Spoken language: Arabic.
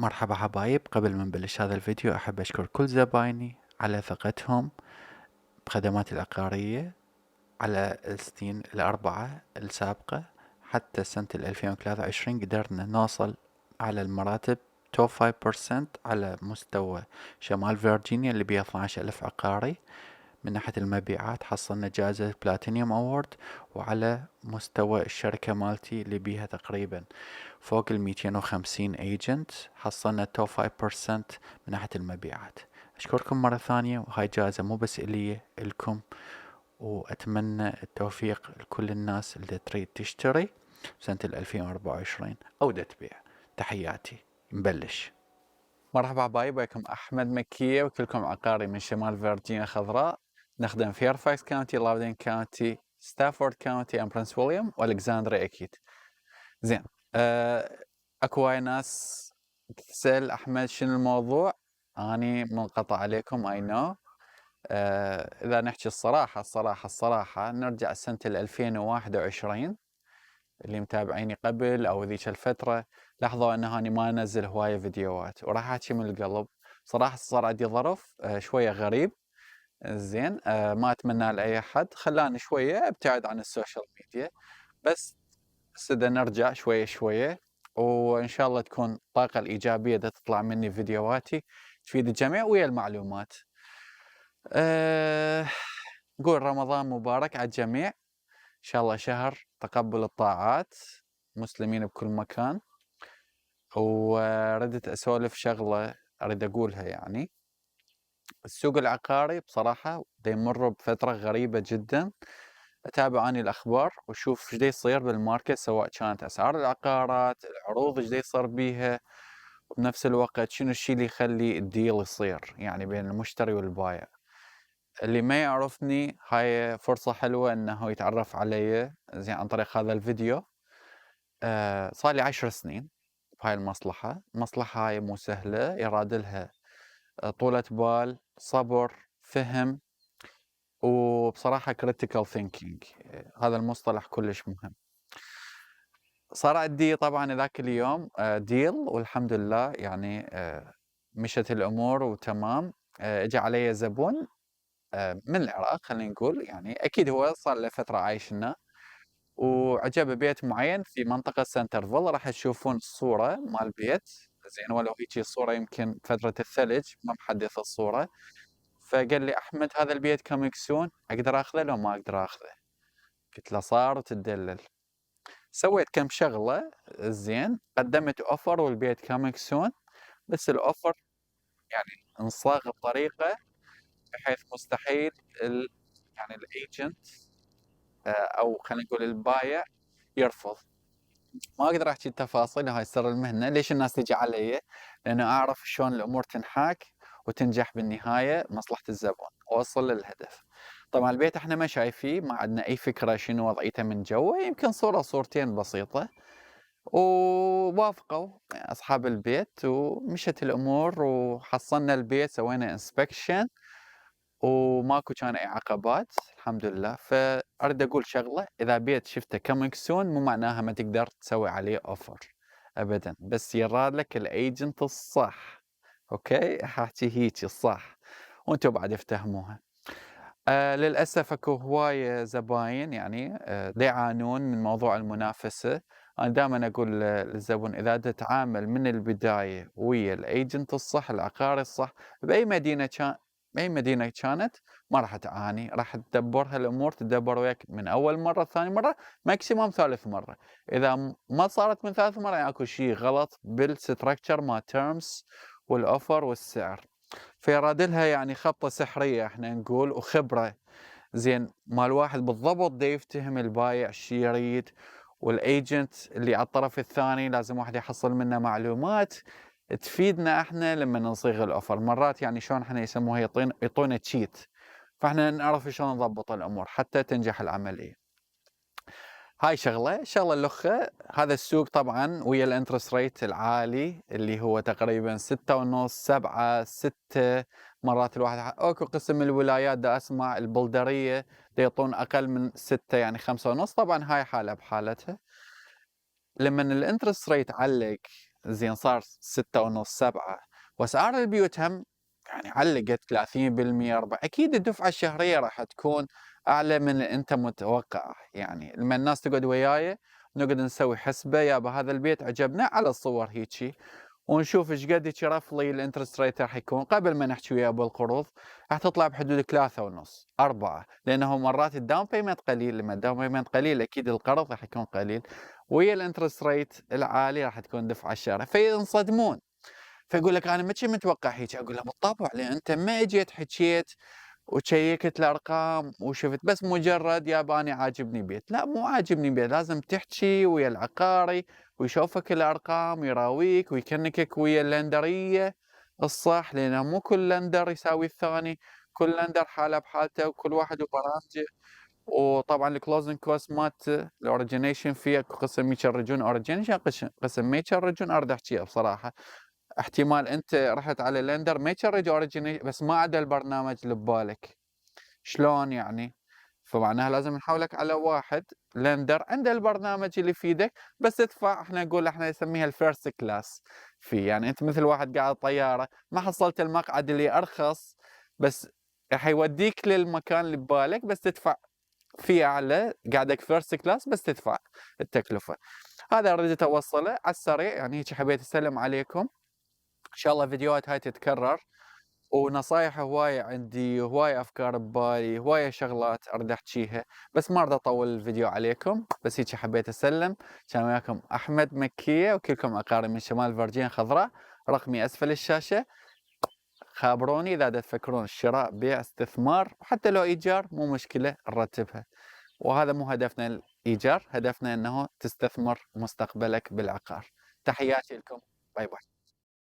مرحبا حبايب. قبل ما نبلش هذا الفيديو أحب أشكر كل زبايني على ثقتهم بخدماتي العقارية على السنين الأربعة السابقة. حتى سنة 2023 قدرنا نوصل على المراتب توب 5% على مستوى شمال فيرجينيا اللي بيه 12,000 عقاري. من ناحية المبيعات حصلنا جائزة بلاتينيوم أوورد، وعلى مستوى الشركة مالتي اللي بيها تقريبا فوق 250 ايجنت حصلنا توب 5% من ناحية المبيعات. أشكركم مرة ثانية، وهاي جائزة مو بس إلي، إلكم، وأتمنى التوفيق لكل الناس اللي تريد تشتري سنة 2024 أو تبيع. تحياتي. نبلش. مرحبا حبايب، وياكم أحمد مكية، وكلكم عقاري من شمال فيرجينيا الخضراء. نخدم فيرفاكس كاونتي، لافدين كاونتي، ستافورد كاونتي، برنس ويليام، والكسندريا أكيد. زين. اكو هاي ناس تسأل أحمد شنو الموضوع. أني منقطع عليكم I know. إذا نحكي الصراحة نرجع سنة 2021. اللي متابعيني قبل أو ذيك الفترة لاحظوا أن أنا ما أنزل هواية فيديوهات، وراح أحكي من القلب. صراحة صار عندي ظرف شوية غريب. زين. ما أتمنى لأي أحد، خلاني شوية أبتعد عن السوشيال ميديا. بس إذا نرجع شوية وإن شاء الله تكون الطاقة الإيجابية دا تطلع مني فيديوهاتي تفيد الجميع ويا المعلومات. نقول رمضان مبارك على الجميع، إن شاء الله شهر تقبل الطاعات، مسلمين بكل مكان. وردت أسولف شغلة أريد أقولها، يعني السوق العقاري بصراحة دا يمر بفترة غريبة جدا. أتابع أني الأخبار وأشوف إيش دا يصير بالماركت، سواء كانت أسعار العقارات، العروض إيش دا يصير بيها، وبنفس الوقت شنو الشي اللي يخلي الديل يصير يعني بين المشتري والبايع. اللي ما يعرفني هاي فرصة حلوة إنه يتعرف علي زين عن طريق هذا الفيديو. صار لي 10 سنين بهاي المصلحة. المصلحة هاي مو سهلة، يرادلها طولة بال، صبر، فهم، وبصراحة critical thinking. هذا المصطلح كلش مهم. صار عندي طبعا ذاك اليوم ديل، والحمد لله يعني مشت الأمور وتمام. اجى علي زبون من العراق، خلينا نقول، يعني أكيد هو صار له فترة عايش لنا، وعجبه بيت معين في منطقة سنترفيل. راح تشوفون الصورة مال بيت. زين. ولو هيجي الصورة يمكن فترة الثلج ما محدث الصورة. فقال لي أحمد هذا البيت كومينج سون، أقدر أخذه لو ما أقدر أخذه؟ قلت له صار تدلل. سويت كم شغلة. زين. قدمت اوفر والبيت كامينج سون، بس الاوفر يعني انصاغ بطريقة بحيث مستحيل يعني الايجنت او خلينا نقول البايع يرفض. ما اقدر احكي التفاصيل، هاي سر المهنة. ليش الناس تجي علي؟ لانه اعرف شلون الامور تنحاك وتنجح بالنهاية مصلحة الزبون واوصل للهدف. طبعا البيت احنا ما شايفيه، ما عندنا اي فكرة شنو وضعيته من جوا، يمكن صورتين بسيطة. ووافقوا أصحاب البيت ومشت الأمور وحصلنا البيت، سوينا inspection وماكو كان أي عقبات الحمد لله. فأريد أقول شغلة، إذا بيت شفته coming soon مو معناها ما تقدر تسوي عليه offer أبدا، بس يرادلك الأيجنت الصح. أوكي، حاحكي هيجي الصح وأنتم بعد افتهموها. للأسف اكو هواية زباين يعني دا يعانون من موضوع المنافسة. أنا دائما أقول للزبون إذا تتعامل من البداية ويا الأيجنت الصح، العقاري الصح، بأي مدينة كانت، ما راح تعاني، راح تدبرها الأمور، تدبر وياك من أول مرة، ثاني مرة، ماكسيموم ثالث مرة. إذا ما صارت من ثالث مرة يعني اكو شيء غلط بالستركتشر مال تيرمز والأوفر والسعر. فيرادلها يعني خبطة سحرية احنا نقول، وخبرة. زين. مال واحد بالضبط دا يفتهم البايع شي يريد، والايجنت اللي على الطرف الثاني لازم واحد يحصل منه معلومات تفيدنا احنا لما نصيغ الاوفر. مرات يعني شلون احنا يسموها يعطونا تشيت، فاحنا نعرف شلون نضبط الامور حتى تنجح العملية. هاي شغلة الأخرى، هذا السوق طبعا ويا الانترست ريت العالي اللي هو تقريبا 6.5 7 6. مرات الواحد اكو قسم من الولايات دا اسمع البلدرية دا يعطون اقل من 6 يعني 5.5. طبعا هاي حالة بحالتها. لما الانترست ريت علق زين صار 6.5 7 وأسعار البيوت هم يعني علّقت 30% أكيد الدفعة الشهرية راح تكون أعلى من اللي أنت متوقعه، يعني لمّا الناس تقعد وياي ونقعد نسوي حسبة يابا هذا البيت عجبنا على الصور هيجي، ونشوف إيش قد هيجي رفلي الinterest rate راح يكون قبل ما نحكي وياه بالقروض، راح تطلع بحدود 3.5 4 لأنه مرات الdown payment قليل، لمّا الdown payment قليل أكيد القرض راح يكون قليل، ويا الinterest rate العالي راح تكون دفعة الشهرية، فينصدمون. فيقول لك أنا ما كنت متوقع هيك، أقول له بالطبع لأن أنت ما جيت حكيت وشيكت الأرقام وشفت بس مجرد يابا أنا عاجبني بيت، لأ مو عاجبني بيت لازم تحكي ويا العقاري ويشوفك الأرقام ويراويك ويكنكك ويا اللندرية الصح، لأنه مو كل لندر يساوي الثاني، كل لندر حالة بحالته وكل واحد وبرامجه، وطبعًا الclosing cost مالته الorigination fee اكو قسم يشرجون origination قسم ما يشرجون أريد أحكيها بصراحة. احتمال أنت رحت على lender ما يشرّج origina بس ما عدا البرنامج اللي ببالك، شلون يعني؟ فمعناها لازم نحولك على واحد lender عنده البرنامج اللي يفيدك، بس تدفع إحنا نسميها الfirst class fee يعني أنت مثل واحد قاعد طيارة ما حصلت المقعد اللي أرخص، بس راح يوديك للمكان اللي ببالك بس تدفع fee أعلى، قعدك first class بس تدفع التكلفة. هذا رديت أوصّله على السريع يعني هيك حبيت أسلم عليكم. إن شاء الله الفيديوهات هاي تتكرر، ونصايح هواية عندي، وهواية أفكار ببالي، هواية شغلات أريد أحجيها، بس ما أريد أطول الفيديو عليكم، بس هيجي حبيت أسلم، كان وياكم أحمد مكية وكلكم أقارب من شمال فيرجينا خضراء، رقمي أسفل الشاشة، خابروني إذا تفكرون شراء، بيع، استثمار، وحتى لو إيجار مو مشكلة نرتبها، وهذا مو هدفنا الإيجار، هدفنا إنه تستثمر مستقبلك بالعقار. تحياتي لكم، باي باي.